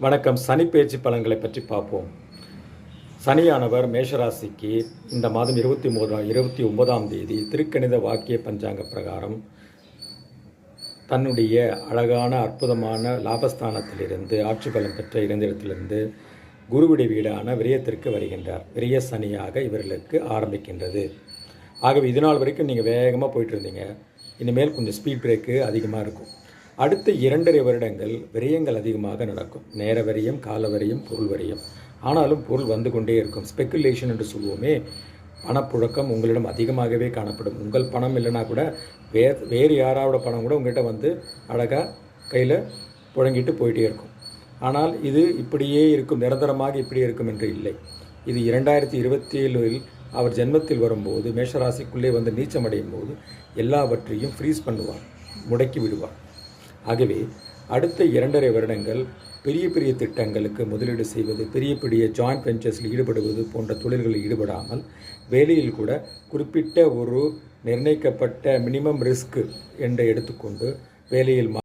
வணக்கம். சனி பெயர்ச்சி பலன்களை பற்றி பார்ப்போம். சனியானவர் மேஷராசிக்கு இந்த மாதம் 29ஆம் தேதி திருக்கணித வாக்கிய பஞ்சாங்க பிரகாரம் தன்னுடைய அழகான அற்புதமான லாபஸ்தானத்திலிருந்து ஆட்சி பலம் பெற்ற இடத்திலிருந்து குருவுடைய வீடான விரயத்திற்கு வருகின்றார். விரய சனியாக இவர்களுக்கு ஆரம்பிக்கின்றது. ஆகவே இதுநாள் வரைக்கும் நீங்கள் வேகமாக போயிட்டு இருந்தீங்க. இனிமேல் கொஞ்சம் ஸ்பீட் பிரேக்கு அதிகமாக இருக்கும். அடுத்த 2.5 வருடங்கள் விரயங்கள் அதிகமாக நடக்கும். நேர விரயம், கால விரயம், பொருள் விரயம். ஆனாலும் பொருள் வந்து கொண்டே இருக்கும். ஸ்பெக்குலேஷன் என்று சொல்லுவோமே, பணப்புழக்கம் உங்களிடம் அதிகமாகவே காணப்படும். உங்கள் பணம் இல்லைனா கூட வேறு யாராவோட பணம் கூட உங்கள்கிட்ட வந்து அழகாக கையில் புழங்கிட்டு போயிட்டே இருக்கும். ஆனால் இது இப்படியே இருக்கும், நிரந்தரமாக இப்படியே இருக்கும் என்று இல்லை. இது 2027 அவர் ஜென்மத்தில் வரும்போது மேஷராசிக்குள்ளே வந்து நீச்சமடையும் போது எல்லாவற்றையும் ஃப்ரீஸ் பண்ணுவார், முடக்கி விடுவார். ஆகவே அடுத்த 2.5 வருடங்கள் பெரிய பெரிய திட்டங்களுக்கு முதலீடு செய்வது, பெரிய பெரிய ஜாயிண்ட் வெஞ்சர்ஸில் ஈடுபடுவது போன்ற தொழில்களில் ஈடுபடாமல் வேலையில் கூட குறிப்பிட்ட ஒரு நிர்ணயிக்கப்பட்ட மினிமம் ரிஸ்க் என்று எடுத்துக்கொண்டு வேலையில்